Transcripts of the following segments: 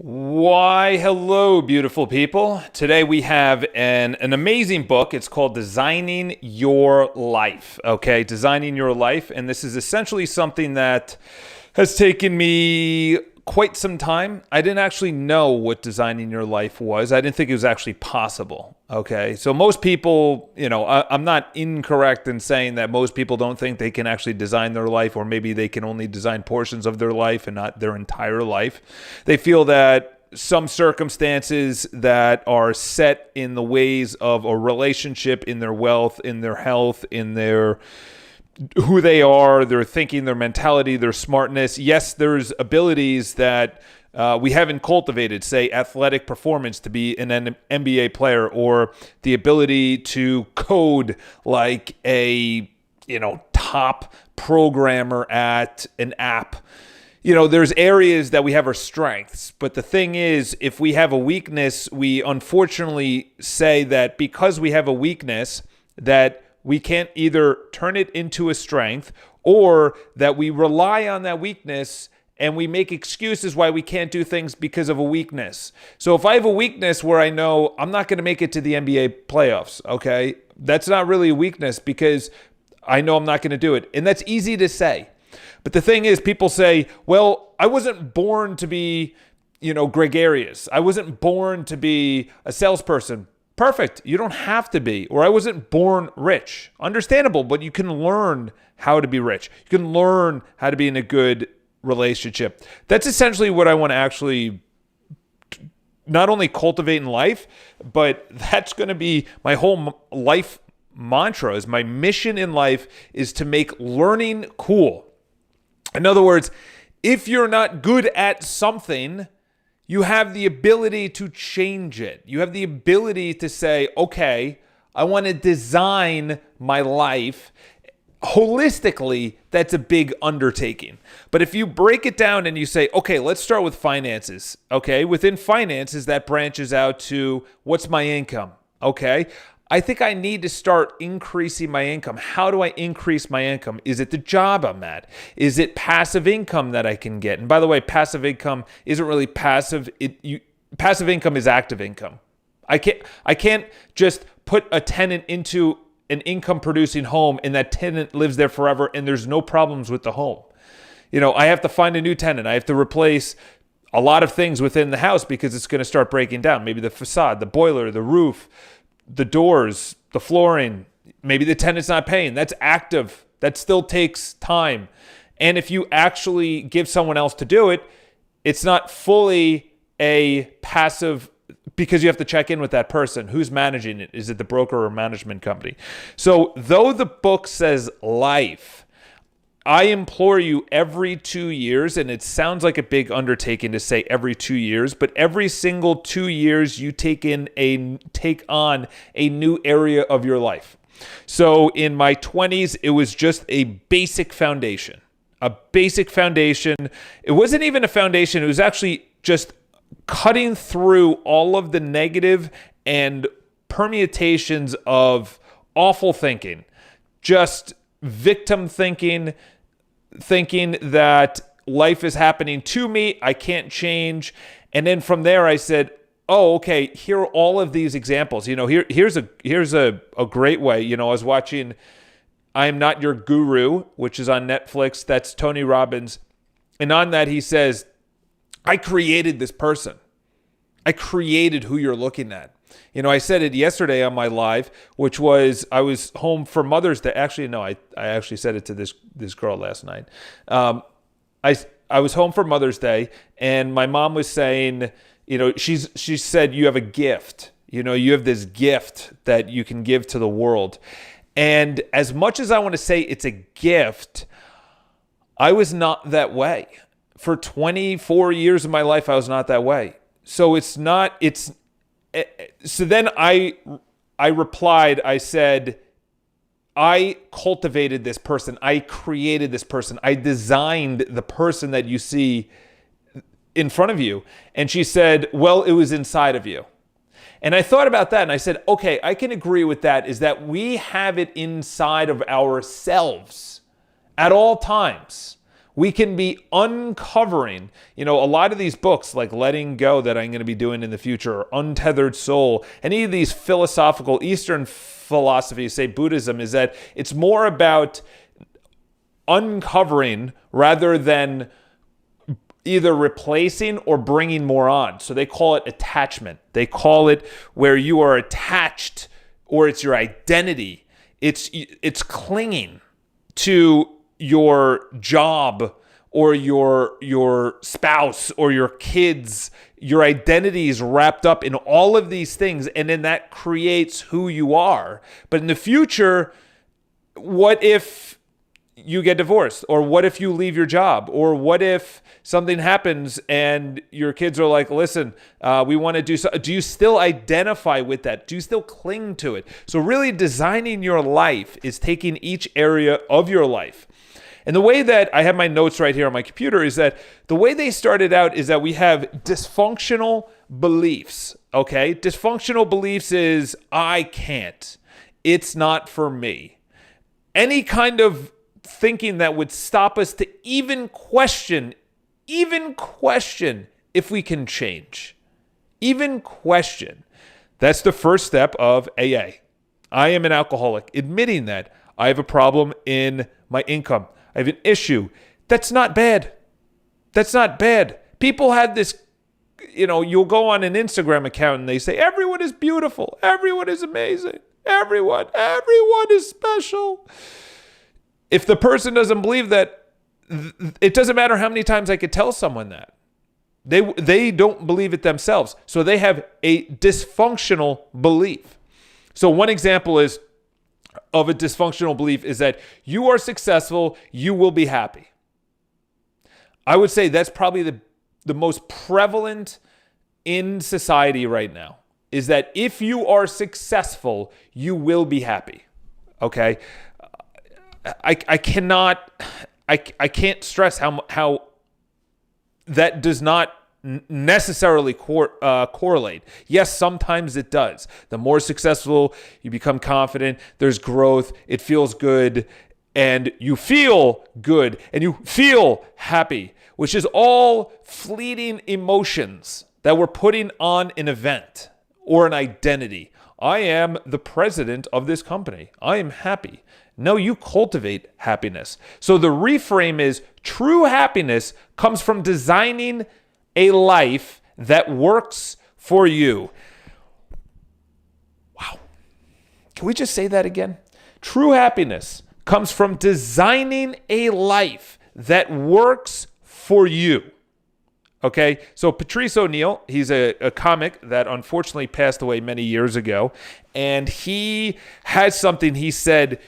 Why, hello, beautiful people. Today we have an amazing book. It's called Designing Your Life. Okay, Designing Your Life. And this is essentially something that has taken me quite some time. I didn't actually know what designing your life was. I didn't think it was actually possible. Okay, so most people, I'm not incorrect in saying that most people don't think they can actually design their life, or maybe they can only design portions of their life and not their entire life. They feel that some circumstances that are set in the ways of a relationship, in their wealth, in their health, in their who they are, their thinking, their mentality, their smartness. Yes, there's abilities that we haven't cultivated, say athletic performance to be an NBA player, or the ability to code like a top programmer at an app. There's areas that we have our strengths, but the thing is, if we have a weakness, we unfortunately say that because we have a weakness that we can't either turn it into a strength, or that we rely on that weakness and we make excuses why we can't do things because of a weakness. So if I have a weakness where I know I'm not going to make it to the NBA playoffs, okay, that's not really a weakness because I know I'm not going to do it. And that's easy to say. But the thing is, people say, well, I wasn't born to be, gregarious. I wasn't born to be a salesperson. Perfect. You don't have to be. Or I wasn't born rich. Understandable, but you can learn how to be rich. You can learn how to be in a good relationship. That's essentially what I want to actually not only cultivate in life, but that's going to be my whole life mantra. Is my mission in life is to make learning cool. In other words, if you're not good at something, you have the ability to change it. You have the ability to say, okay, I want to design my life. Holistically, that's a big undertaking. But if you break it down and you say, okay, let's start with finances. Okay, within finances, that branches out to what's my income? Okay, I think I need to start increasing my income. How do I increase my income? Is it the job I'm at? Is it passive income that I can get? And by the way, passive income isn't really passive. Passive income is active income. I can't just put a tenant into an income producing home and that tenant lives there forever and there's no problems with the home. I have to find a new tenant. I have to replace a lot of things within the house because it's going to start breaking down. Maybe the facade, the boiler, the roof, the doors, the flooring. Maybe the tenant's not paying. That's active. That still takes time. And if you actually give someone else to do it, it's not fully a passive, because you have to check in with that person. Who's managing it? Is it the broker or management company? So though the book says life, I implore you every 2 years, and it sounds like a big undertaking to say every 2 years, but every single 2 years you take on a new area of your life. So in my 20s, it was just a basic foundation. A basic foundation. It wasn't even a foundation. It was actually just cutting through all of the negative and permutations of awful thinking, just victim thinking that life is happening to me, I can't change. And then from there I said, oh, okay, here are all of these examples. Here's a great way. I was watching I Am Not Your Guru, which is on Netflix. That's Tony Robbins. And on that he says, I created this person. I created who you're looking at. I said it yesterday on my live, which was I was home for Mother's Day. Actually, no, I actually said it to this girl last night. I was home for Mother's Day, and my mom was saying, she said, you have a gift. You have this gift that you can give to the world. And as much as I want to say it's a gift, I was not that way. For 24 years of my life, I was not that way. So so then I replied, I said, I cultivated this person. I created this person. I designed the person that you see in front of you. And she said, well, it was inside of you. And I thought about that and I said, okay, I can agree with that, is that we have it inside of ourselves at all times. We can be uncovering, a lot of these books like Letting Go that I'm going to be doing in the future, or Untethered Soul, any of these philosophical Eastern philosophies, say Buddhism, is that it's more about uncovering rather than either replacing or bringing more on. So they call it attachment. They call it where you are attached, or it's your identity. It's clinging to your job or your spouse or your kids. Your identity is wrapped up in all of these things, and then that creates who you are. But in the future, what if you get divorced? Or what if you leave your job? Or what if something happens and your kids are like, listen, we want to do so. Do you still identify with that? Do you still cling to it? So really designing your life is taking each area of your life. And the way that I have my notes right here on my computer is that the way they started out is that we have dysfunctional beliefs, okay? Dysfunctional beliefs is, I can't. It's not for me. Any kind of thinking that would stop us to even question if we can change. Even question. That's the first step of AA. I am an alcoholic. Admitting that I have a problem in my income. I have an issue. That's not bad. That's not bad. People have this, you'll go on an Instagram account and they say, everyone is beautiful. Everyone is amazing. Everyone is special. If the person doesn't believe that, it doesn't matter how many times I could tell someone that. They don't believe it themselves. So they have a dysfunctional belief. So one example of a dysfunctional belief is that you are successful, you will be happy. I would say that's probably the most prevalent in society right now, is that if you are successful, you will be happy. Okay? I can't stress how that does not necessarily correlate. Yes, sometimes it does. The more successful you become, confident, there's growth, it feels good, and you feel good, and you feel happy, which is all fleeting emotions that we're putting on an event or an identity. I am the president of this company. I am happy. No, you cultivate happiness. So the reframe is true happiness comes from designing a life that works for you. Wow. Can we just say that again? True happiness comes from designing a life that works for you. Okay, so Patrice O'Neal, he's a comic that unfortunately passed away many years ago, and he has something he said,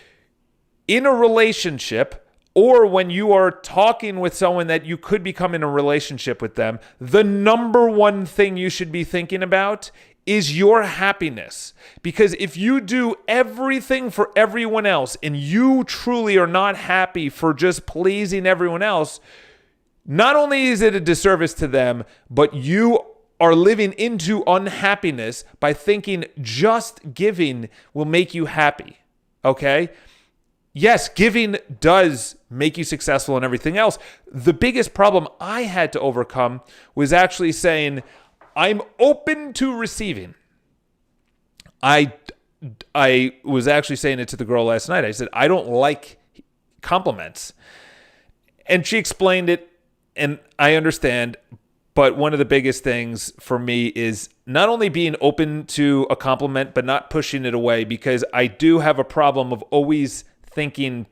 in a relationship, or when you are talking with someone that you could become in a relationship with them, the number one thing you should be thinking about is your happiness. Because if you do everything for everyone else and you truly are not happy for just pleasing everyone else, not only is it a disservice to them, but you are living into unhappiness by thinking just giving will make you happy. Okay? Yes, giving does make you successful and everything else. The biggest problem I had to overcome was actually saying, I'm open to receiving. I was actually saying it to the girl last night. I said, I don't like compliments. And she explained it, and I understand. But one of the biggest things for me is not only being open to a compliment, but not pushing it away, because I do have a problem of always thinking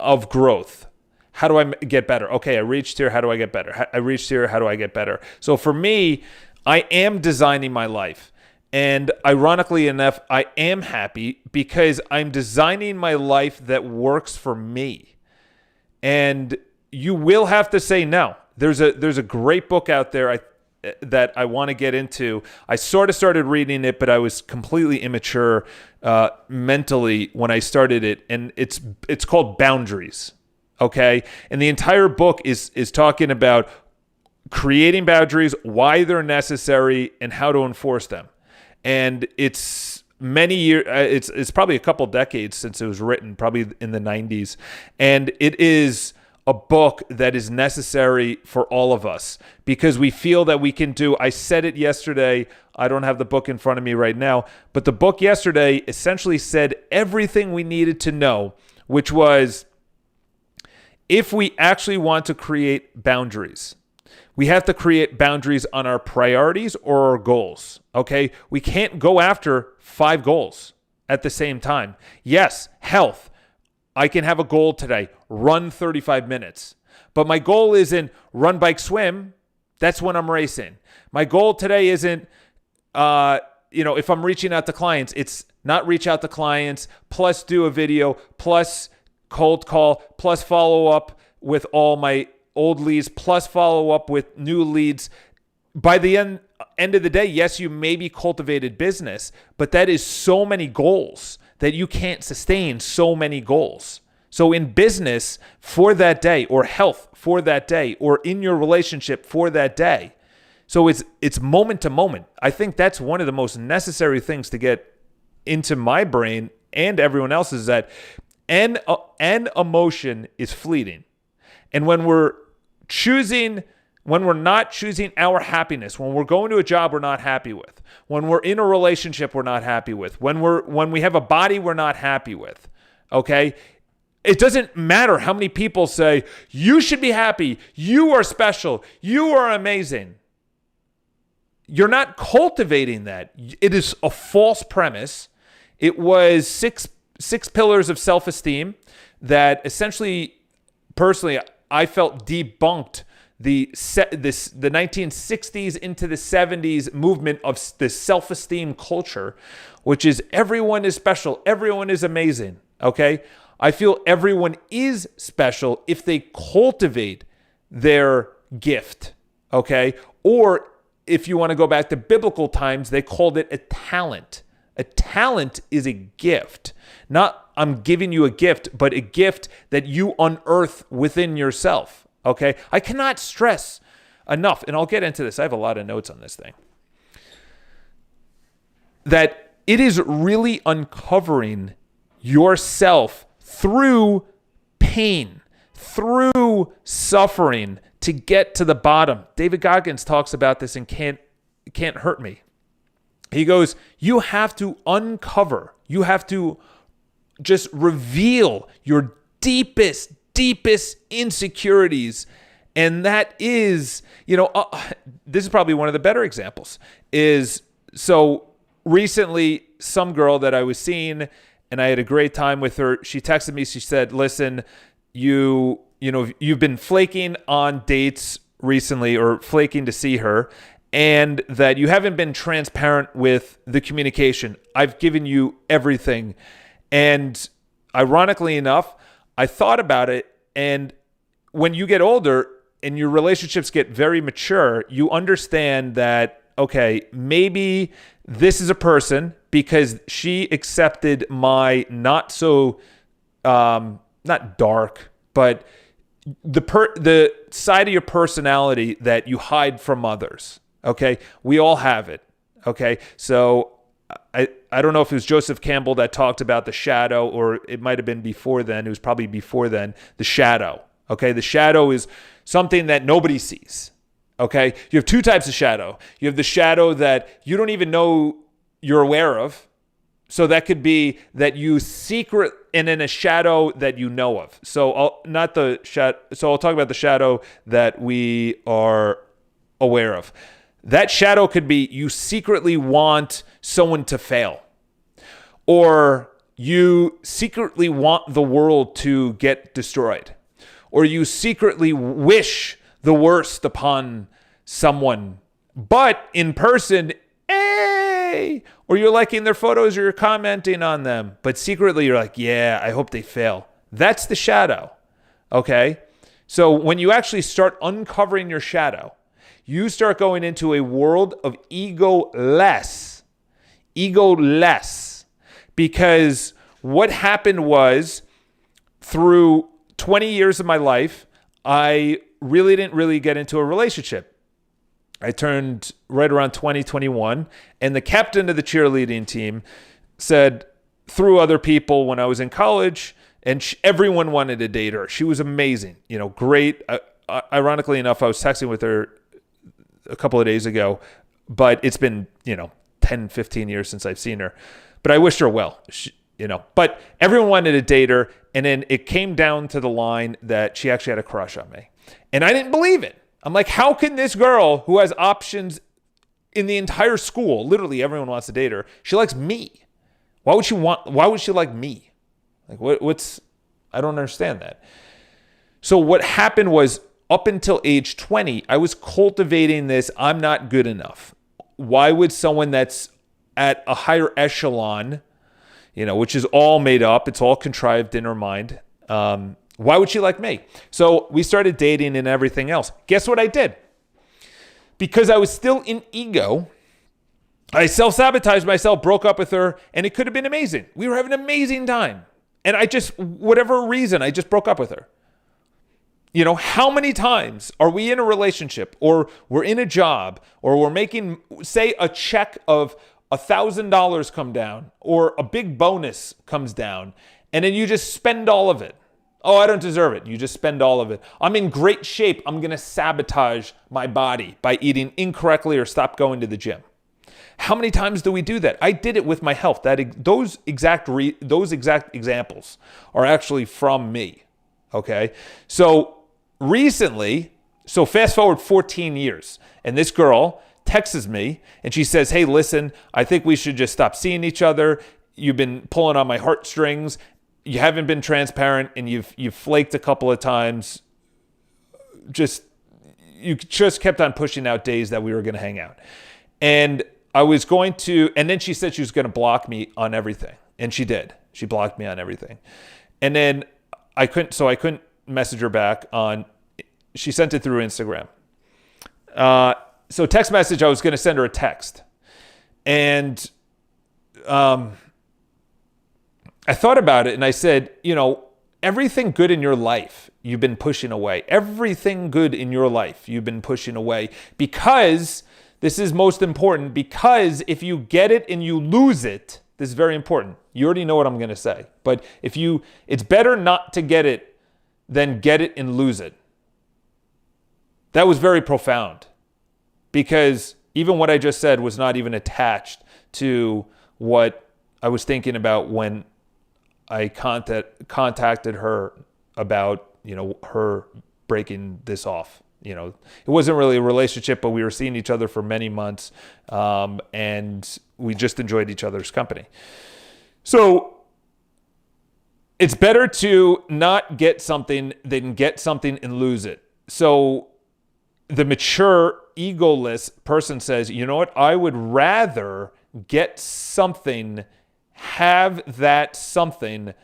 of growth. How do I get better? Okay, I reached here. How do I get better? I reached here. How do I get better? So for me, I am designing my life. And ironically enough, I am happy because I'm designing my life that works for me. And you will have to say no. There's a great book out there that I want to get into. I sort of started reading it, but I was completely immature mentally when I started it, and it's called Boundaries. Okay, and the entire book is talking about creating boundaries, why they're necessary, and how to enforce them. And it's many years. It's probably a couple decades since it was written, probably in the 90s, and it is a book that is necessary for all of us because we feel that we can do. I said it yesterday. I don't have the book in front of me right now, but the book yesterday essentially said everything we needed to know, which was if we actually want to create boundaries, we have to create boundaries on our priorities or our goals, okay? We can't go after 5 goals at the same time. Yes, health. I can have a goal today, run 35 minutes. But my goal isn't run, bike, swim. That's when I'm racing. My goal today isn't, if I'm reaching out to clients, it's not reach out to clients, plus do a video, plus cold call, plus follow up with all my old leads, plus follow up with new leads. By the end of the day, yes, you maybe cultivated business, but that is so many goals that you can't sustain so many goals. So in business for that day, or health for that day, or in your relationship for that day. So it's moment to moment. I think that's one of the most necessary things to get into my brain and everyone else's, that an emotion is fleeting. And when we're not choosing our happiness, when we're going to a job we're not happy with, when we're in a relationship we're not happy with, when we have a body we're not happy with, okay? It doesn't matter how many people say, you should be happy, you are special, you are amazing. You're not cultivating that. It is a false premise. It was six pillars of self-esteem that essentially, personally, I felt debunked the 1960s into the 70s movement of the self-esteem culture, which is everyone is special, everyone is amazing, okay? I feel everyone is special if they cultivate their gift, okay? Or if you want to go back to biblical times, they called it a talent. A talent is a gift. Not I'm giving you a gift, but a gift that you unearth within yourself. Okay? I cannot stress enough, and I'll get into this. I have a lot of notes on this thing. That it is really uncovering yourself through pain, through suffering to get to the bottom. David Goggins talks about this in Can't Hurt Me. He goes, you have to uncover, you have to just reveal your deepest insecurities. And that is, this is probably one of the better examples, is so recently some girl that I was seeing and I had a great time with her, she texted me, she said, listen, you've been flaking on dates recently, or flaking to see her, and that you haven't been transparent with the communication. I've given you everything. And ironically enough, I thought about it, and when you get older and your relationships get very mature, you understand that, okay, maybe this is a person because she accepted my not so, not dark, but the side of your personality that you hide from others. Okay, we all have it. Okay, so I don't know if it was Joseph Campbell that talked about the shadow, or it might have been before then. It was probably before then. The shadow. Okay, the shadow is something that nobody sees. Okay, you have 2 types of shadow. You have the shadow that you don't even know you're aware of. So that could be that you secret, and in a shadow that you know of. So I'll talk about the shadow that we are aware of. That shadow could be you secretly want someone to fail, or you secretly want the world to get destroyed, or you secretly wish the worst upon someone, but in person, hey, or you're liking their photos or you're commenting on them, but secretly you're like, yeah, I hope they fail. That's the shadow, okay? So when you actually start uncovering your shadow, you start going into a world of egoless, because what happened was, through 20 years of my life, I really didn't get into a relationship. I turned right around 2021, and the captain of the cheerleading team said, through other people when I was in college, And everyone wanted to date her. She was amazing, great. Ironically enough, I was texting with her a couple of days ago, but it's been, 10, 15 years since I've seen her. But I wished her well, But everyone wanted to date her. And then it came down to the line that she actually had a crush on me. And I didn't believe it. I'm like, how can this girl who has options in the entire school, literally everyone wants to date her, she likes me. Why would she like me? Like I don't understand that. So what happened was up until age 20, I was cultivating this, I'm not good enough. Why would someone that's at a higher echelon, which is all made up, it's all contrived in her mind, why would she like me? So we started dating and everything else. Guess what I did? Because I was still in ego, I self-sabotaged myself, broke up with her, and it could have been amazing. We were having an amazing time. And whatever reason, I just broke up with her. How many times are we in a relationship or we're in a job or we're making, say, a check of $1,000 come down or a big bonus comes down, and then you just spend all of it. Oh, I don't deserve it. You just spend all of it. I'm in great shape. I'm going to sabotage my body by eating incorrectly or stop going to the gym. How many times do we do that? I did it with my health. Those exact examples are actually from me. Okay? So recently, fast forward 14 years, and this girl texts me and she says, hey, listen, I think we should just stop seeing each other. You've been pulling on my heartstrings. You haven't been transparent, and you've flaked a couple of times. You just kept on pushing out days that we were going to hang out. And then she said she was going to block me on everything. And she did. She blocked me on everything. And then I couldn't message her back she sent it through Instagram. So text message, I was going to send her a text. And, I thought about it and I said, everything good in your life, you've been pushing away. Everything good in your life, you've been pushing away because this is most important, because if you get it and you lose it, this is very important. You already know what I'm going to say, but it's better not to get it than get it and lose it. That was very profound because even what I just said was not even attached to what I was thinking about when I contacted her about, her breaking this off. It wasn't really a relationship, but we were seeing each other for many months, and we just enjoyed each other's company. So it's better to not get something than get something and lose it. So the mature, egoless person says, you know what? I would rather get something, have that something,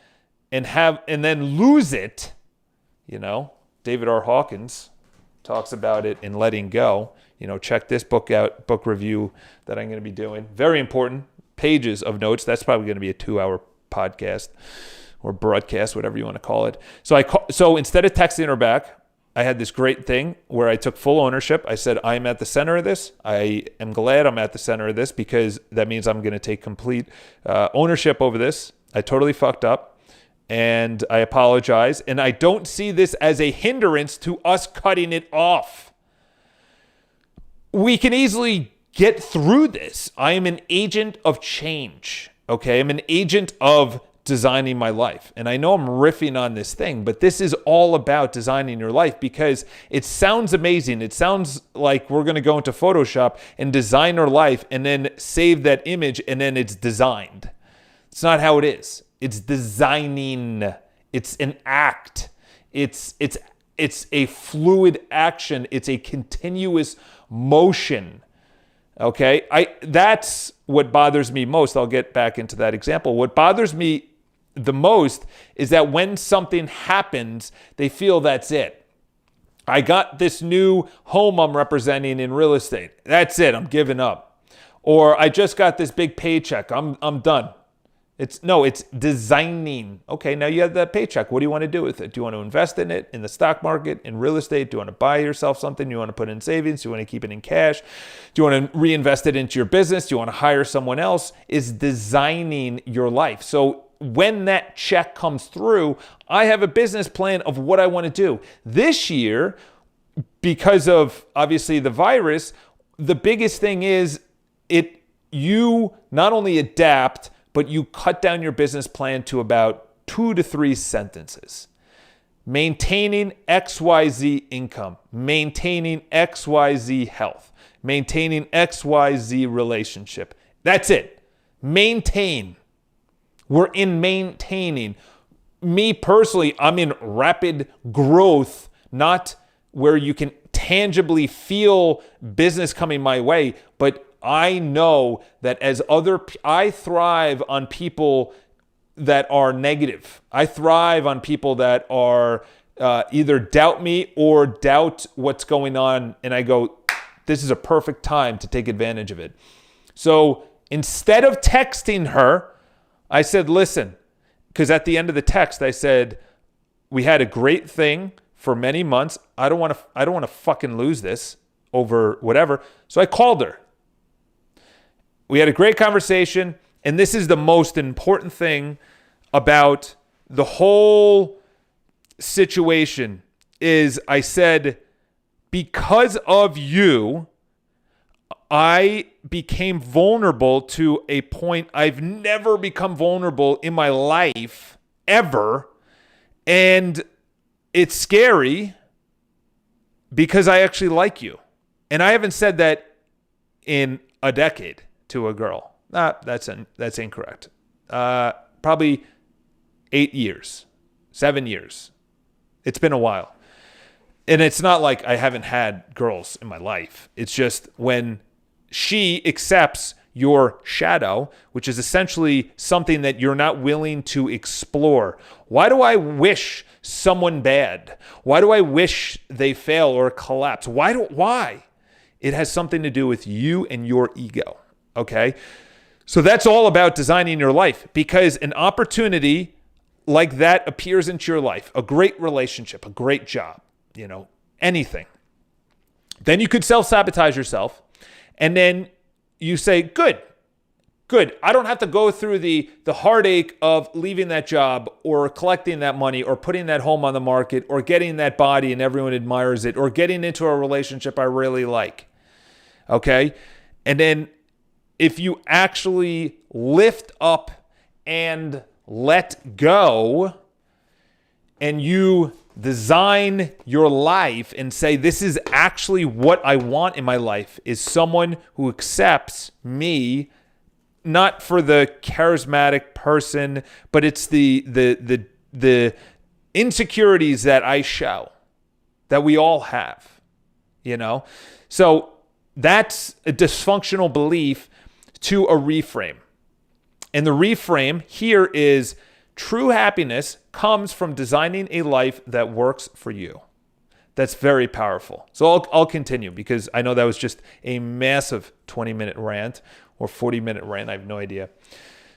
and then lose it. David R. Hawkins talks about it in Letting Go. Check this book out, book review that I'm going to be doing. Very important, pages of notes. That's probably going to be a 2-hour podcast or broadcast, whatever you want to call it. So instead of texting her back, I had this great thing where I took full ownership. I said, I'm at the center of this. I am glad I'm at the center of this because that means I'm going to take complete ownership over this. I totally fucked up and I apologize. And I don't see this as a hindrance to us cutting it off. We can easily get through this. I am an agent of change. Okay. I'm an agent of designing my life. And I know I'm riffing on this thing, but this is all about designing your life because it sounds amazing. It sounds like we're going to go into Photoshop and design our life and then save that image and then it's designed. It's not how it is. It's designing. It's an act. It's a fluid action. It's a continuous motion. Okay? That's what bothers me most. I'll get back into that example. What bothers me the most is that when something happens, they feel that's it. I got this new home I'm representing in real estate. That's it. I'm giving up. Or I just got this big paycheck. I'm done. It's designing. Okay, now you have that paycheck. What do you want to do with it? Do you want to invest in it, in the stock market, in real estate? Do you want to buy yourself something? Do you want to put it in savings? Do you want to keep it in cash? Do you want to reinvest it into your business? Do you want to hire someone else? Is designing your life. So when that check comes through, I have a business plan of what I want to do. This year, because of obviously the virus, the biggest thing is you not only adapt, but you cut down your business plan to about 2 to 3 sentences. Maintaining XYZ income, maintaining XYZ health, maintaining XYZ relationship. That's it. Maintain. We're in maintaining. Me personally, I'm in rapid growth, not where you can tangibly feel business coming my way, but I know that I thrive on people that are negative. I thrive on people that are either doubt me or doubt what's going on. And I go, this is a perfect time to take advantage of it. So instead of texting her, I said, listen, because at the end of the text, I said, we had a great thing for many months. I don't want to fucking lose this over whatever. So I called her. We had a great conversation, and this is the most important thing about the whole situation is I said, because of you, I became vulnerable to a point I've never become vulnerable in my life, ever. And it's scary because I actually like you. And I haven't said that in a decade to a girl. That's incorrect. Probably 8 years, 7 years. It's been a while. And it's not like I haven't had girls in my life. It's just when she accepts your shadow, which is essentially something that you're not willing to explore. Why do I wish someone bad? Why do I wish they fail or collapse? Why? It has something to do with you and your ego. Okay? So that's all about designing your life, because an opportunity like that appears into your life, a great relationship, a great job, anything. Then you could self-sabotage yourself, and then you say, good. I don't have to go through the heartache of leaving that job or collecting that money or putting that home on the market or getting that body and everyone admires it or getting into a relationship I really like. Okay? And then if you actually lift up and let go and you design your life and say, this is actually what I want in my life, is someone who accepts me, not for the charismatic person, but it's the insecurities that I show, that we all have, So that's a dysfunctional belief to a reframe. And the reframe here is true happiness comes from designing a life that works for you. That's very powerful. So I'll continue, because I know that was just a massive 20-minute rant or 40-minute rant. I have no idea.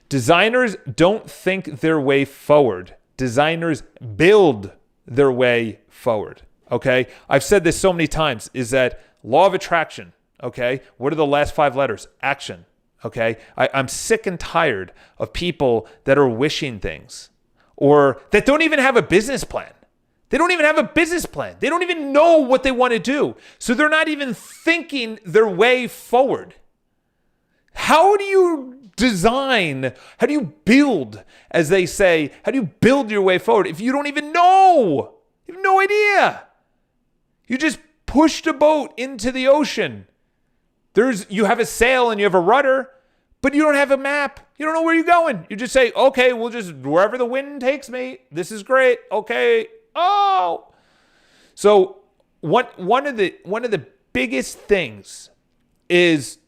Designers don't think their way forward. Designers build their way forward. Okay? I've said this so many times, is that law of attraction. Okay? What are the last 5 letters? Action. Okay? I'm sick and tired of people that are wishing things or that don't even have a business plan. They don't even have a business plan. They don't even know what they want to do. So they're not even thinking their way forward. How do you design? How do you build, as they say, how do you build your way forward if you don't even know? You have no idea. You just pushed a boat into the ocean. You have a sail and you have a rudder, but you don't have a map. You don't know where you're going. You just say, okay, we'll just, wherever the wind takes me, this is great. Okay. Oh. So one of the biggest things is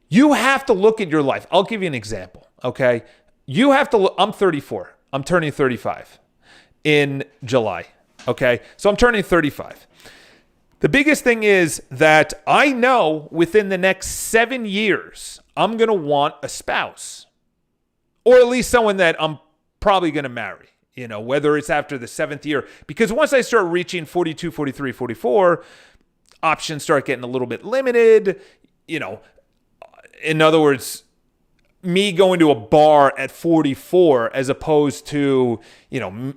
you have to look at your life. I'll give you an example. Okay. You have to look, I'm 34. I'm turning 35 in July. Okay. So I'm turning 35. The biggest thing is that I know within the next 7 years, I'm going to want a spouse, or at least someone that I'm probably going to marry, whether it's after the 7th year. Because once I start reaching 42, 43, 44, options start getting a little bit limited. In other words, me going to a bar at 44 as opposed to,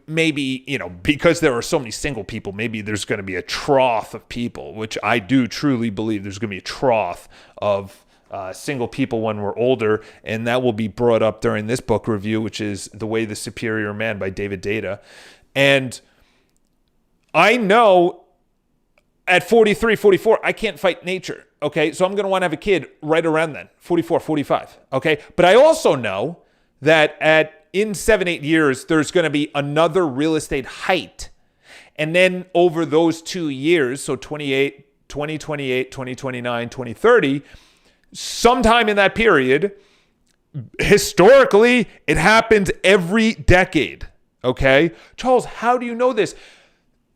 maybe, because there are so many single people, maybe there's going to be a trough of people, which I do truly believe there's going to be a trough of single people when we're older. And that will be brought up during this book review, which is The Way the Superior Man by David Deida. And I know at 43, 44, I can't fight nature. Okay, so I'm going to want to have a kid right around then, 44, 45. Okay, but I also know that in 7-8 years, there's going to be another real estate height. And then over those 2 years, so 2028, 2029, 2030, sometime in that period, historically, it happens every decade. Okay, Charles, how do you know this?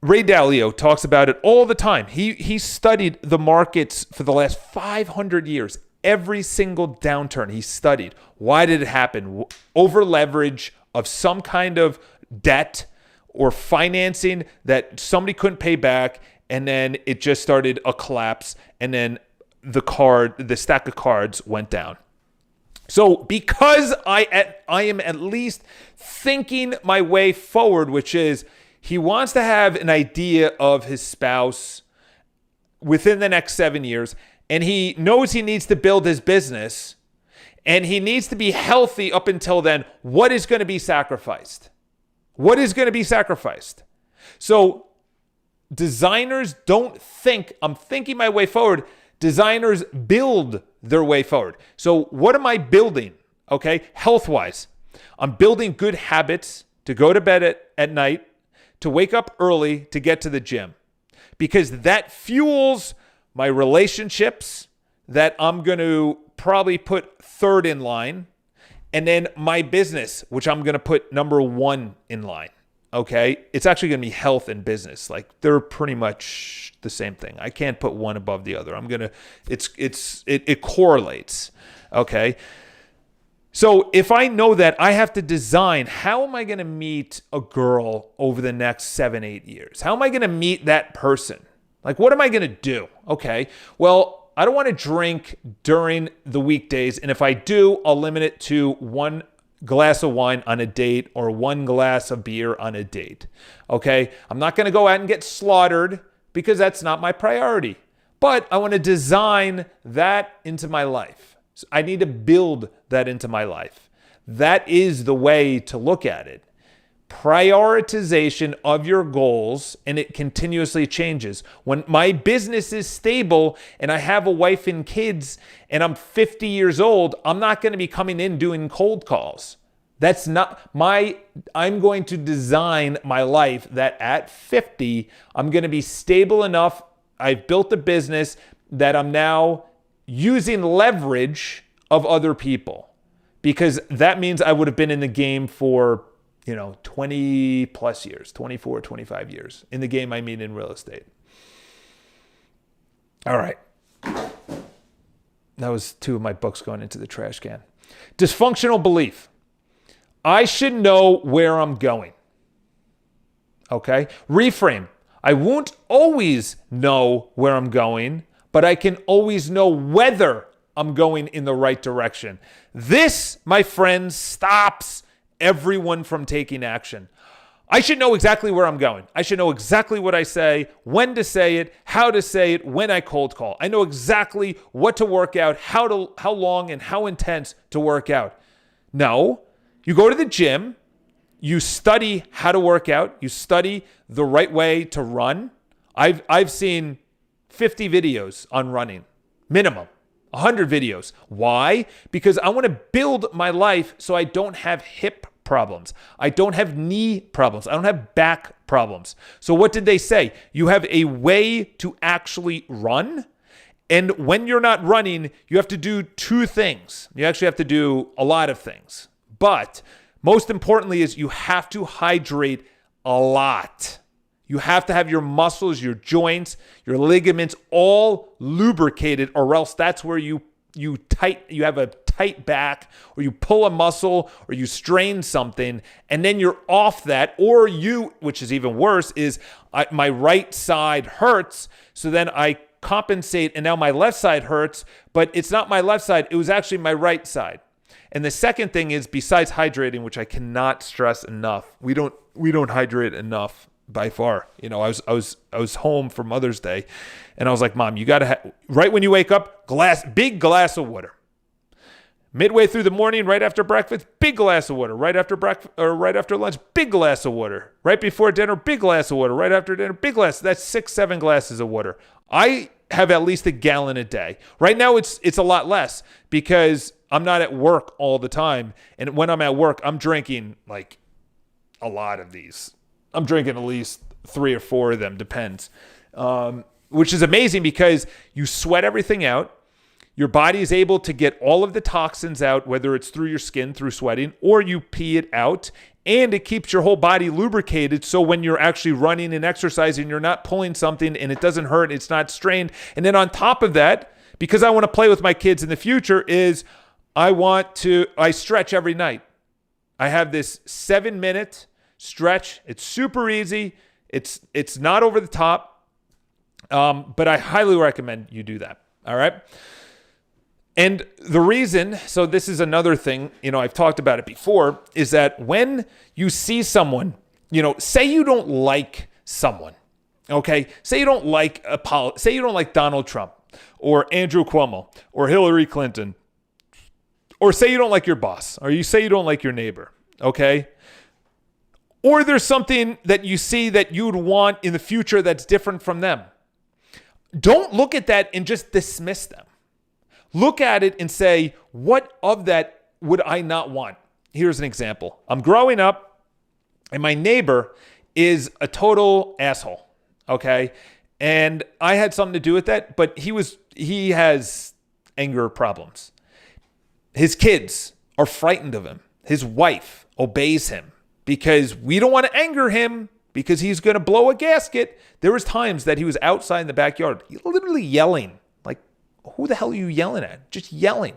Ray Dalio talks about it all the time. He studied the markets for the last 500 years. Every single downturn he studied. Why did it happen? Over leverage of some kind of debt or financing that somebody couldn't pay back, and then it just started a collapse, and then the stack of cards went down. So because I am at least thinking my way forward, which is he wants to have an idea of his spouse within the next 7 years, and he knows he needs to build his business, and he needs to be healthy up until then. What is going to be sacrificed? What is going to be sacrificed? So designers don't think, I'm thinking my way forward. Designers build their way forward. So what am I building? Okay, health-wise, I'm building good habits to go to bed at night, to wake up early, to get to the gym, because that fuels my relationships that I'm going to probably put third in line, and then my business, which I'm going to put number one in line. Okay, it's actually going to be health and business. Like they're pretty much the same thing. I can't put one above the other. It correlates. Okay. So if I know that I have to design, how am I going to meet a girl over the next 7-8 years? How am I going to meet that person? Like, what am I going to do? Okay, well, I don't want to drink during the weekdays. And if I do, I'll limit it to 1 glass of wine on a date or 1 glass of beer on a date. Okay, I'm not going to go out and get slaughtered because that's not my priority. But I want to design that into my life. So I need to build that into my life. That is the way to look at it. Prioritization of your goals, and it continuously changes. When my business is stable and I have a wife and kids and I'm 50 years old, I'm not going to be coming in doing cold calls. That's not I'm going to design my life that at 50, I'm going to be stable enough. I've built a business that I'm now using leverage of other people, because that means I would have been in the game for 20 plus years, 24, 25 years. In the game, I mean in real estate. All right. That was 2 of my books going into the trash can. Dysfunctional belief. I should know where I'm going. Okay? Reframe. I won't always know where I'm going, but I can always know whether I'm going in the right direction. This, my friends, stops everyone from taking action. I should know exactly where I'm going. I should know exactly what I say, when to say it, how to say it, when I cold call. I know exactly what to work out, how long and how intense to work out. No, you go to the gym, you study how to work out, you study the right way to run. I've seen 50 videos on running, minimum, 100 videos. Why? Because I want to build my life so I don't have hip problems. I don't have knee problems. I don't have back problems. So what did they say? You have a way to actually run. And when you're not running, you have to do 2 things. You actually have to do a lot of things. But most importantly is you have to hydrate a lot. You have to have your muscles, your joints, your ligaments all lubricated, or else that's where you have a tight back, or you pull a muscle, or you strain something, and then you're off that. Or which is even worse, is my right side hurts, so then I compensate, and now my left side hurts, but it's not my left side, it was actually my right side. And the second thing is, besides hydrating, which I cannot stress enough, we don't hydrate enough by far. You know, I was home for Mother's Day, and I was like, Mom, you got to right when you wake up, big glass of water. Midway through the morning, right after breakfast, big glass of water. Right after breakfast or right after lunch, big glass of water. Right before dinner, big glass of water. Right after dinner, big glass. That's 6-7 glasses of water. I have at least a gallon a day. Right now, it's a lot less because I'm not at work all the time. And when I'm at work, I'm drinking like a lot of these. I'm drinking at least 3 or 4 of them, depends. Which is amazing because you sweat everything out. Your body is able to get all of the toxins out, whether it's through your skin, through sweating, or you pee it out. And it keeps your whole body lubricated. So when you're actually running and exercising, you're not pulling something and it doesn't hurt. It's not strained. And then on top of that, because I want to play with my kids in the future, I stretch every night. I have this 7-minute stretch. It's super easy. It's not over the top. But I highly recommend you do that. All right. And the reason, so this is another thing, I've talked about it before, is that when you see someone, say you don't like someone, okay? Say you don't like Donald Trump or Andrew Cuomo or Hillary Clinton, or say you don't like your boss, or you say you don't like your neighbor, okay? Or there's something that you see that you'd want in the future that's different from them. Don't look at that and just dismiss them. Look at it and say, what of that would I not want? Here's an example. I'm growing up and my neighbor is a total asshole, okay? And I had something to do with that, but he has anger problems. His kids are frightened of him. His wife obeys him because we don't want to anger him because he's going to blow a gasket. There was times that he was outside in the backyard, literally yelling. Who the hell are you yelling at? Just yelling.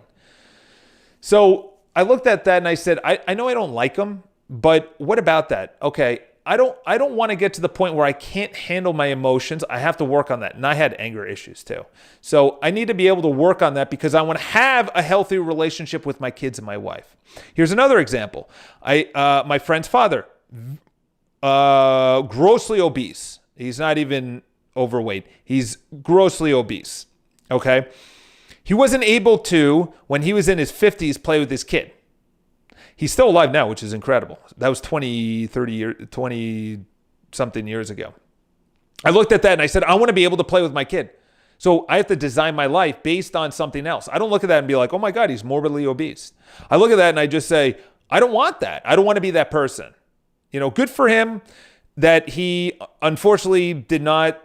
So I looked at that and I said, I know I don't like him, but what about that? Okay, I don't want to get to the point where I can't handle my emotions. I have to work on that. And I had anger issues too. So I need to be able to work on that because I want to have a healthy relationship with my kids and my wife. Here's another example. My friend's father, grossly obese. He's not even overweight. He's grossly obese. Okay. He wasn't able to, when he was in his 50s, play with his kid. He's still alive now, which is incredible. That was 20 something years ago. I looked at that and I said, I want to be able to play with my kid. So I have to design my life based on something else. I don't look at that and be like, oh my God, he's morbidly obese. I look at that and I just say, I don't want that. I don't want to be that person. Good for him that he unfortunately did not,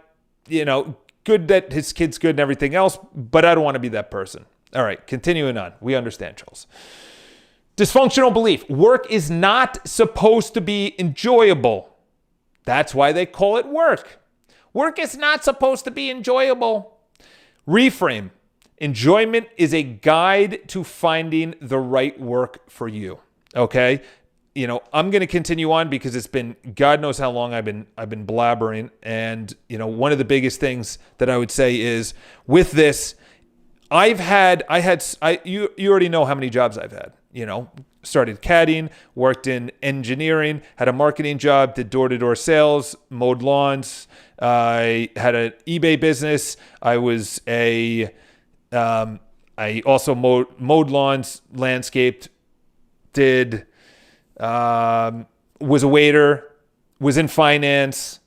good that his kid's good and everything else, but I don't want to be that person. All right, continuing on. We understand, Charles. Dysfunctional belief. Work is not supposed to be enjoyable. That's why they call it work. Work is not supposed to be enjoyable. Reframe. Enjoyment is a guide to finding the right work for you. Okay? I'm going to continue on because it's been God knows how long I've been blabbering. And, one of the biggest things that I would say is with this, you already know how many jobs I've had, started caddying, worked in engineering, had a marketing job, did door-to-door sales, mowed lawns. I had an eBay business. I also mowed lawns, landscaped, was a waiter, was in finance.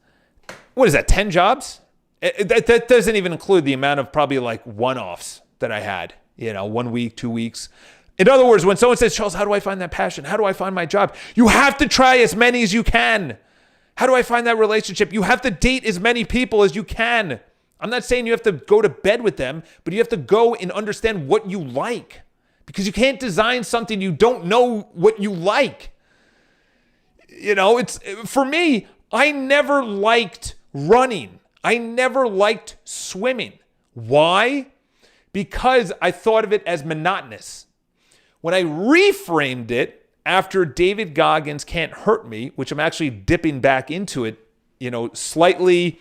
What is that, 10 jobs? That doesn't even include the amount of probably like one-offs that I had, 1 week, 2 weeks. In other words, when someone says, Charles, how do I find that passion? How do I find my job? You have to try as many as you can. How do I find that relationship? You have to date as many people as you can. I'm not saying you have to go to bed with them, but you have to go and understand what you like because you can't design something you don't know what you like. It's for me, I never liked running. I never liked swimming. Why? Because I thought of it as monotonous. When I reframed it after David Goggins' Can't Hurt Me, which I'm actually dipping back into it, slightly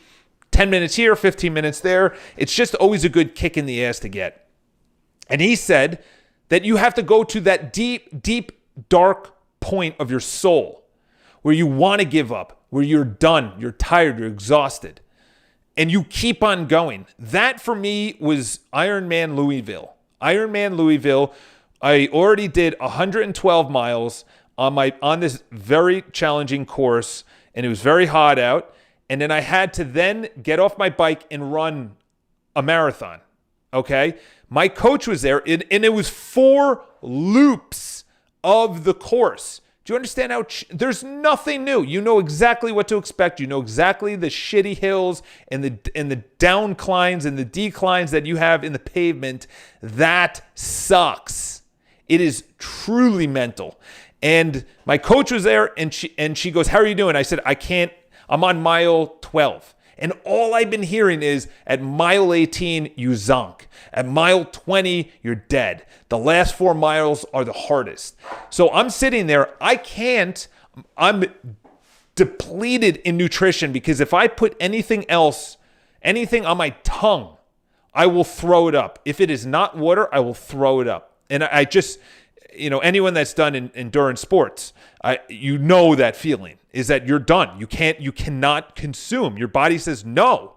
10 minutes here, 15 minutes there. It's just always a good kick in the ass to get. And he said that you have to go to that deep, deep, dark point of your soul where you want to give up, where you're done, you're tired, you're exhausted, and you keep on going. That for me was Ironman Louisville. Ironman Louisville, I already did 112 miles on this very challenging course, and it was very hot out. And then I had to then get off my bike and run a marathon. Okay? My coach was there, and it was 4 loops of the course. Do you understand how there's nothing new? You know exactly what to expect. You know exactly the shitty hills and the downclines and the declines that you have in the pavement. That sucks. It is truly mental. And my coach was there, and she goes, "How are you doing?" I said, "I can't. I'm on mile 12." And all I've been hearing is at mile 18, you zonk. At mile 20, you're dead. The last 4 miles are the hardest. So I'm sitting there. I'm depleted in nutrition because if I put anything on my tongue, I will throw it up. If it is not water, I will throw it up. And I just, anyone that's done in endurance sports, you know that feeling is that you're done. You cannot consume. Your body says, no,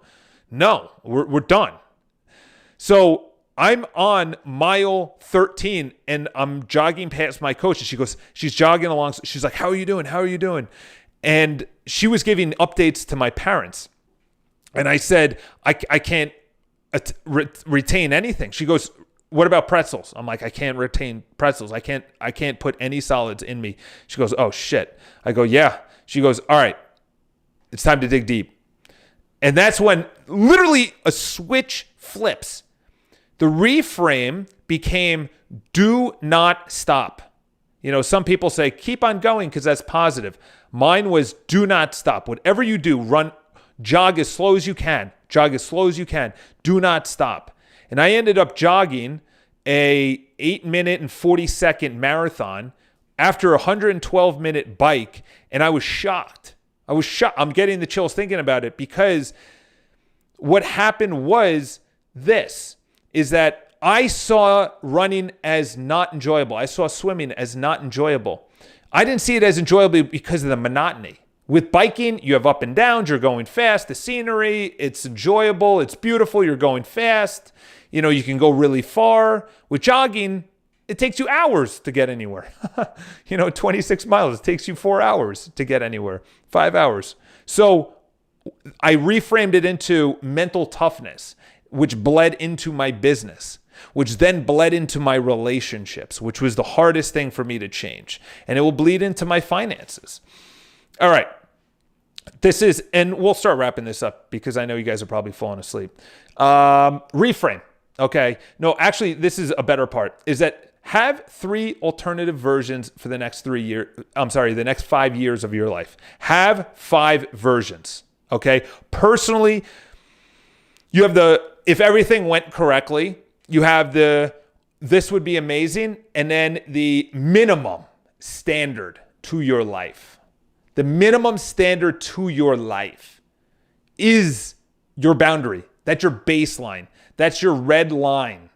we're done. So I'm on mile 13 and I'm jogging past my coach, and she's jogging along. She's like, "How are you doing? How are you doing?" And she was giving updates to my parents. And I said, I can't retain anything. She goes, "What about pretzels?" I'm like, "I can't retain pretzels. I can't put any solids in me." She goes, "Oh shit." I go, "Yeah." She goes, "All right, it's time to dig deep." And that's when literally a switch flips. The reframe became do not stop. Some people say keep on going because that's positive. Mine was do not stop. Whatever you do, run, jog as slow as you can. Jog as slow as you can. Do not stop. And I ended up jogging a 8-minute and 40-second marathon after a 112-minute bike, and I was shocked. I'm getting the chills thinking about it because what happened was this, is that I saw running as not enjoyable. I saw swimming as not enjoyable. I didn't see it as enjoyable because of the monotony. With biking, you have up and downs, you're going fast, the scenery, it's enjoyable, it's beautiful, you're going fast, you can go really far. With jogging, it takes you hours to get anywhere. 26 miles, it takes you 4 hours to get anywhere, 5 hours. So I reframed it into mental toughness, which bled into my business, which then bled into my relationships, which was the hardest thing for me to change. And it will bleed into my finances. All right. And we'll start wrapping this up because I know you guys are probably falling asleep. Reframe. Okay. No, actually, this is a better part, is that have 3 alternative versions for the next the next 5 years of your life. Have 5 versions. Okay. Personally, you have if everything went correctly, you have this would be amazing. And then the minimum standard to your life. The minimum standard to your life is your boundary. That's your baseline. That's your red line.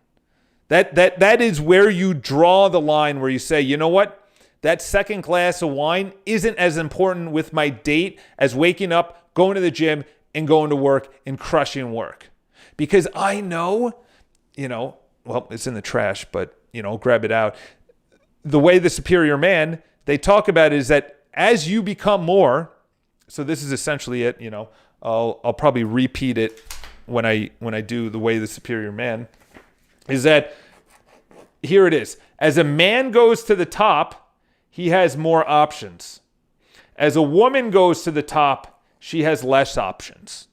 That is where you draw the line where you say, you know what? That second glass of wine isn't as important with my date as waking up, going to the gym, and going to work and crushing work. Because I know, well, it's in the trash, but, grab it out. The way the superior man, they talk about it is that as you become more, so this is essentially it, I'll probably repeat it when I do the way the superior man, is that here it is. As a man goes to the top, he has more options. As a woman goes to the top, she has less options.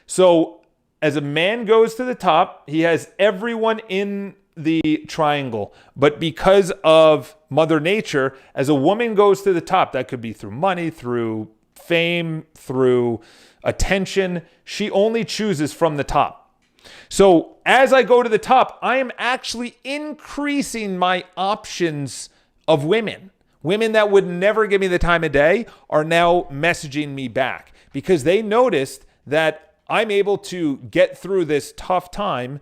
So as a man goes to the top, he has everyone in the triangle. But because of Mother Nature, as a woman goes to the top, that could be through money, through fame, through attention, she only chooses from the top. So as I go to the top, I am actually increasing my options of women. Women that would never give me the time of day are now messaging me back because they noticed that I'm able to get through this tough time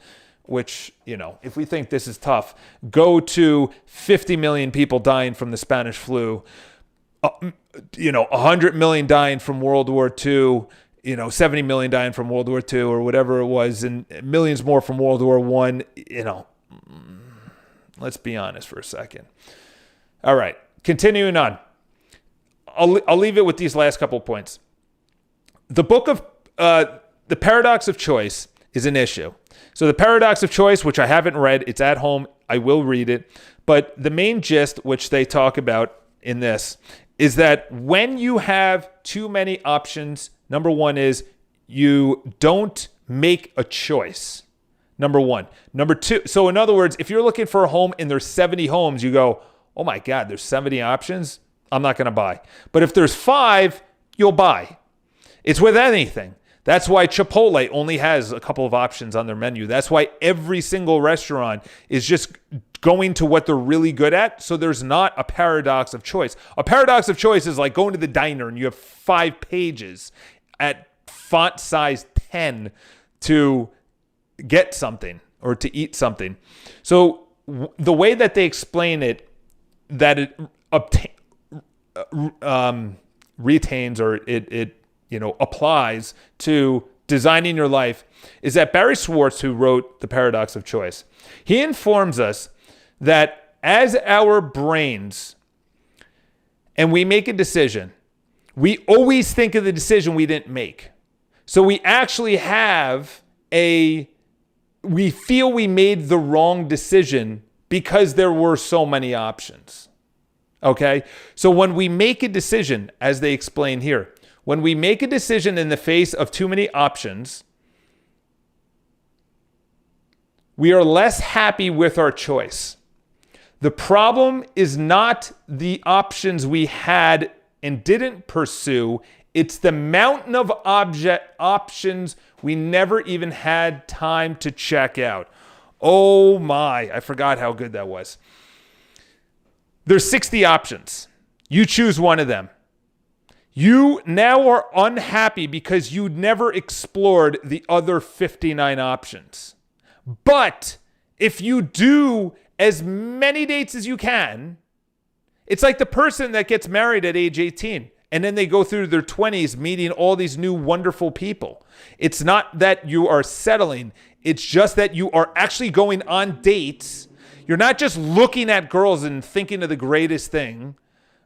which, if we think this is tough, go to 50 million people dying from the Spanish flu, 100 million dying from World War II, 70 million dying from World War II or whatever it was, and millions more from World War I, let's be honest for a second. All right, continuing on. I'll leave it with these last couple of points. The book of The Paradox of Choice is an issue. So The Paradox of Choice, which I haven't read, it's at home. I will read it. But the main gist, which they talk about in this, is that when you have too many options, number one is you don't make a choice. Number one. Number two, so in other words, if you're looking for a home and there's 70 homes, you go, oh my God, there's 70 options? I'm not going to buy. But if there's 5, you'll buy. It's with anything. That's why Chipotle only has a couple of options on their menu. That's why every single restaurant is just going to what they're really good at. So there's not a paradox of choice. A paradox of choice is like going to the diner and you have 5 pages at font size 10 to get something or to eat something. So the way that they explain it, that it retains or it applies to designing your life, is that Barry Schwartz, who wrote The Paradox of Choice, he informs us that as our brains, and we make a decision, we always think of the decision we didn't make. So we actually we feel we made the wrong decision because there were so many options. Okay? So when we make a decision, as they explain here, when we make a decision in the face of too many options, we are less happy with our choice. The problem is not the options we had and didn't pursue. It's the mountain of options we never even had time to check out. Oh my, I forgot how good that was. There's 60 options. You choose one of them. You now are unhappy because you never explored the other 59 options. But if you do as many dates as you can, it's like the person that gets married at age 18 and then they go through their 20s meeting all these new wonderful people. It's not that you are settling. It's just that you are actually going on dates. You're not just looking at girls and thinking of the greatest thing.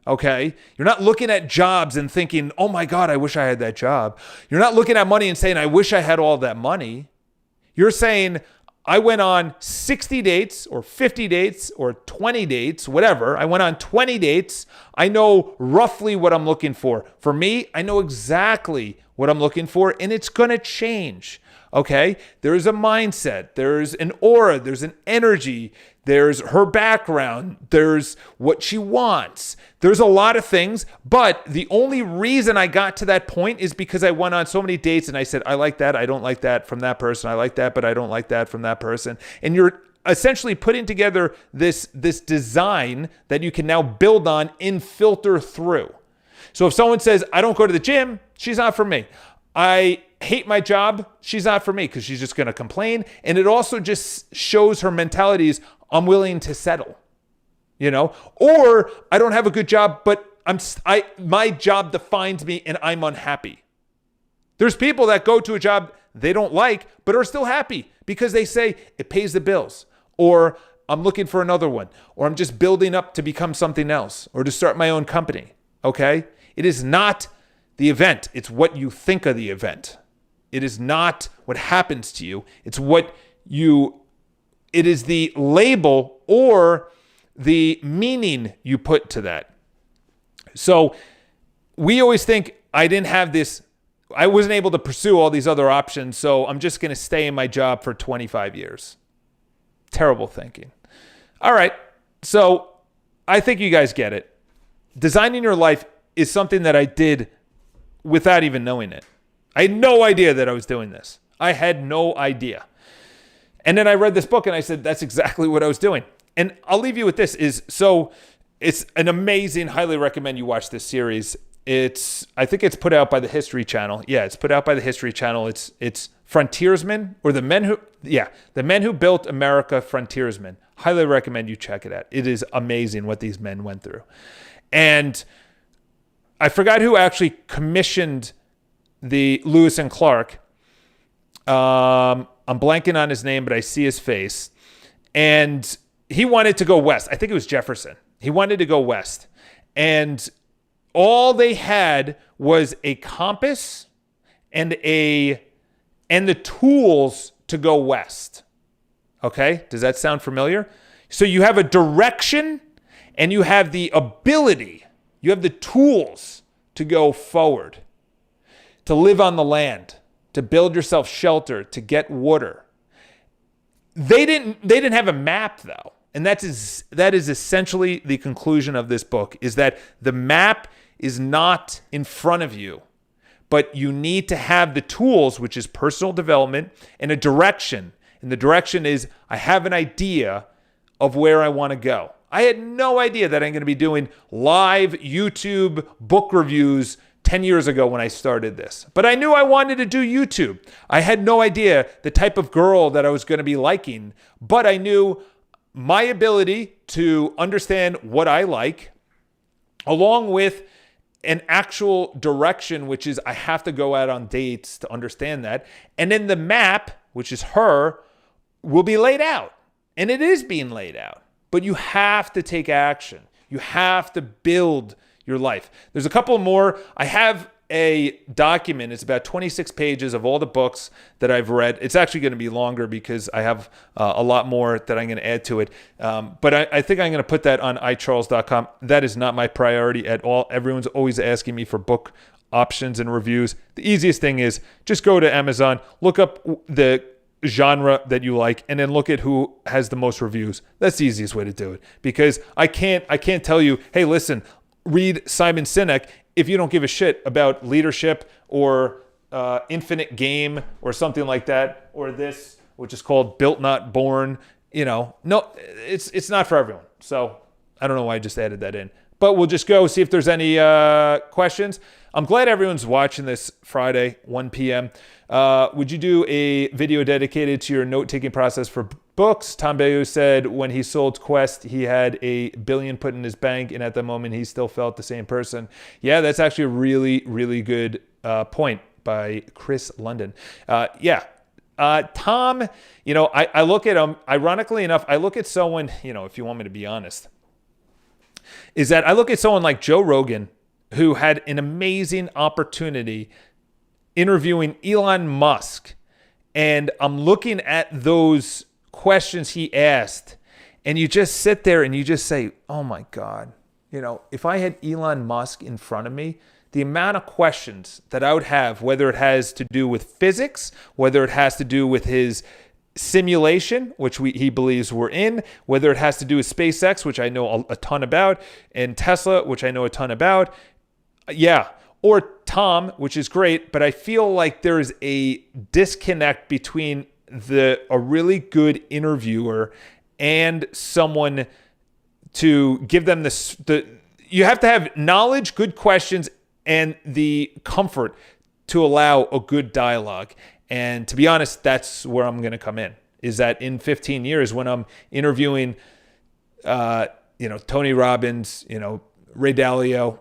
Okay? You're not looking at jobs and thinking, oh my God, I wish I had that job. You're not looking at money and saying, I wish I had all that money. You're saying, I went on 60 dates or 50 dates or 20 dates, whatever. I went on 20 dates. I know roughly what I'm looking for. For me, I know exactly what I'm looking for, and it's going to change. Okay? There's a mindset. There's an aura. There's an energy. There's her background. There's what she wants. There's a lot of things, but the only reason I got to that point is because I went on so many dates and I said, I like that. I don't like that from that person. I like that, but I don't like that from that person. And you're essentially putting together this design that you can now build on and filter through. So if someone says, I don't go to the gym, she's not for me. I hate my job, she's not for me, because she's just going to complain. And it also just shows her mentality is, I'm willing to settle, or I don't have a good job, but my job defines me and I'm unhappy. There's people that go to a job they don't like, but are still happy because they say it pays the bills, or I'm looking for another one, or I'm just building up to become something else, or to start my own company. Okay. It is not the event. It's what you think of the event. It is not what happens to you. It is the label or the meaning you put to that. So we always think, I didn't have this, I wasn't able to pursue all these other options, so I'm just going to stay in my job for 25 years. Terrible thinking. All right, so I think you guys get it. Designing your life is something that I did without even knowing it. I had no idea that I was doing this. I had no idea. And then I read this book and I said, that's exactly what I was doing. And I'll leave you with this so it's an amazing, highly recommend you watch this series. I think it's put out by the History Channel. Yeah, it's put out by the History Channel. It's Frontiersmen, or the men who built America, Frontiersmen. Highly recommend you check it out. It is amazing what these men went through. And I forgot who actually commissioned the Lewis and Clark. I'm blanking on his name, but I see his face. And he wanted to go west. I think it was Jefferson. He wanted to go west. And all they had was a compass and the tools to go west. Okay? Does that sound familiar? So you have a direction and you have the ability, you have the tools to go forward, to live on the land, to build yourself shelter, to get water. They didn't have a map though. And that is essentially the conclusion of this book, is that the map is not in front of you, but you need to have the tools, which is personal development, and a direction. And the direction is, I have an idea of where I want to go. I had no idea that I'm going to be doing live YouTube book reviews 10 years ago when I started this. But I knew I wanted to do YouTube. I had no idea the type of girl that I was going to be liking, but I knew my ability to understand what I like, along with an actual direction, which is I have to go out on dates to understand that. And then the map, which is her, will be laid out. And it is being laid out. But you have to take action. You have to build your life. There's a couple more. I have a document. It's about 26 pages of all the books that I've read. It's actually going to be longer because I have a lot more that I'm going to add to it. But I think I'm going to put that on iCharles.com. That is not my priority at all. Everyone's always asking me for book options and reviews. The easiest thing is just go to Amazon, look up the genre that you like, and then look at who has the most reviews. That's the easiest way to do it, because I can't tell you, hey, listen, read Simon Sinek if you don't give a shit about leadership or infinite game or something like that, or this, which is called Built Not Born. No, it's not for everyone. So I don't know why I just added that in, but we'll just go see if there's any questions. I'm glad everyone's watching this Friday, 1 p.m. Would you do a video dedicated to your note-taking process for books? Tom Bayou said when he sold Quest, he had $1 billion put in his bank, and at the moment, he still felt the same person. Yeah, that's actually a really, really good point by Chris London. Tom, I look at him, ironically enough, I look at someone, if you want me to be honest, is that I look at someone like Joe Rogan, who had an amazing opportunity interviewing Elon Musk. And I'm looking at those questions he asked, and you just sit there and you just say, oh my God, if I had Elon Musk in front of me, the amount of questions that I would have, whether it has to do with physics, whether it has to do with his simulation, which he believes we're in, whether it has to do with SpaceX, which I know a ton about, and Tesla, which I know a ton about. Yeah. Or Tom, which is great, but I feel like there is a disconnect between a really good interviewer and someone to give them you have to have knowledge, good questions, and the comfort to allow a good dialogue. And to be honest, that's where I'm going to come in, is that in 15 years when I'm interviewing, Tony Robbins, Ray Dalio,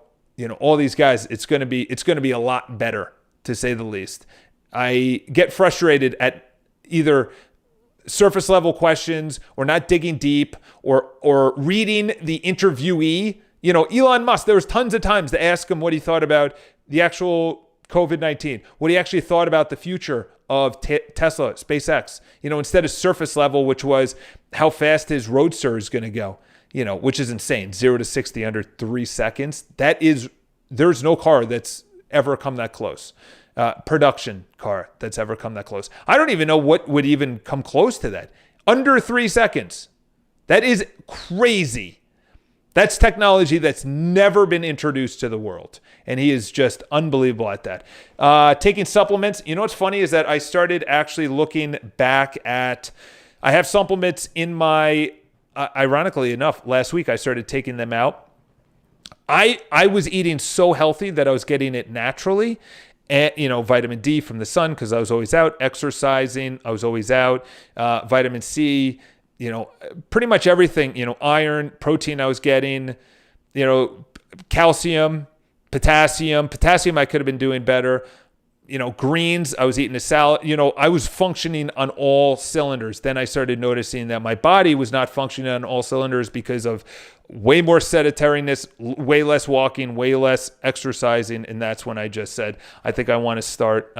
all these guys, it's going to be a lot better, to say the least. I get frustrated at either surface level questions or not digging deep or reading the interviewee. Elon Musk, there was tons of times to ask him what he thought about the actual COVID-19, what he actually thought about the future of Tesla, SpaceX, instead of surface level, which was how fast his Roadster is going to go. Which is insane. 0 to 60 under 3 seconds. There's no car that's ever come that close. Production car that's ever come that close. I don't even know what would even come close to that. Under 3 seconds. That is crazy. That's technology that's never been introduced to the world. And he is just unbelievable at that. Taking supplements. What's funny is that I started actually looking back at, I have supplements in my, ironically enough, last week I started taking them out. I was eating so healthy that I was getting it naturally. And, vitamin D from the sun, because I was always out exercising. I was always out. Vitamin C, pretty much everything, iron, protein I was getting, calcium, potassium. Potassium I could have been doing better. Greens, I was eating a salad. I was functioning on all cylinders. Then I started noticing that my body was not functioning on all cylinders because of way more sedentariness, way less walking, way less exercising. And that's when I just said, I think I want to start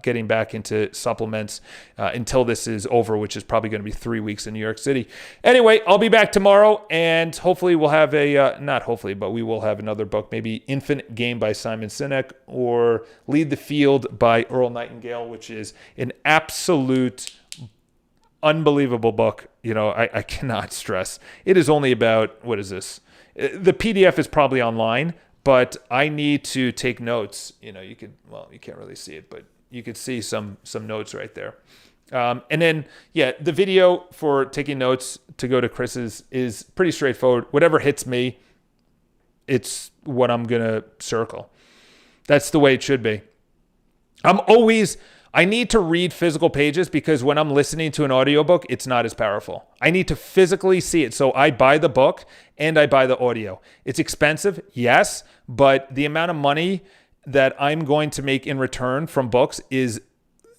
getting back into supplements until this is over, which is probably going to be 3 weeks in New York City. Anyway, I'll be back tomorrow, and hopefully we'll have not hopefully, but we will have another book, maybe Infinite Game by Simon Sinek or Lead the Field by Earl Nightingale, which is an absolute unbelievable book. I cannot stress. It is only about, what is this? The PDF is probably online, but I need to take notes. You can't really see it, but you could see some notes right there. And then, the video for taking notes to go to Chris's is pretty straightforward. Whatever hits me, it's what I'm going to circle. That's the way it should be. I need to read physical pages because when I'm listening to an audiobook, it's not as powerful. I need to physically see it. So I buy the book and I buy the audio. It's expensive, yes, but the amount of money that I'm going to make in return from books is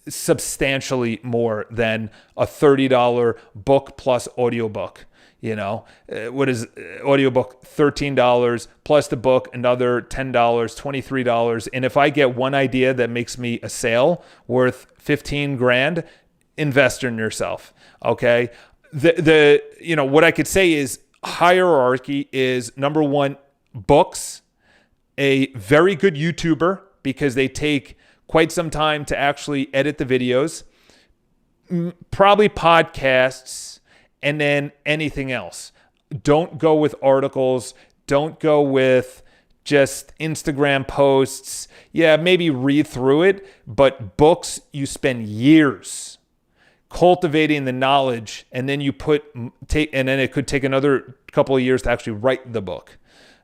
substantially more than a $30 book plus audiobook. What is audiobook? $13 plus the book, another $10, $23. And if I get one idea that makes me a sale worth 15 grand, invest in yourself. Okay. What I could say is hierarchy is number one, books, a very good YouTuber because they take quite some time to actually edit the videos, probably podcasts, and then anything else. Don't go with articles. Don't go with just Instagram posts. Yeah, maybe read through it, but books, you spend years cultivating the knowledge, and then and then it could take another couple of years to actually write the book.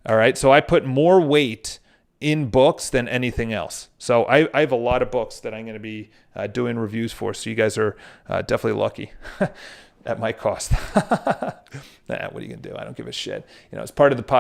All right, so I put more weight in books than anything else. So I have a lot of books that I'm going to be doing reviews for, so you guys are definitely lucky. At my cost. What are you going to do? I don't give a shit. It's part of the podcast.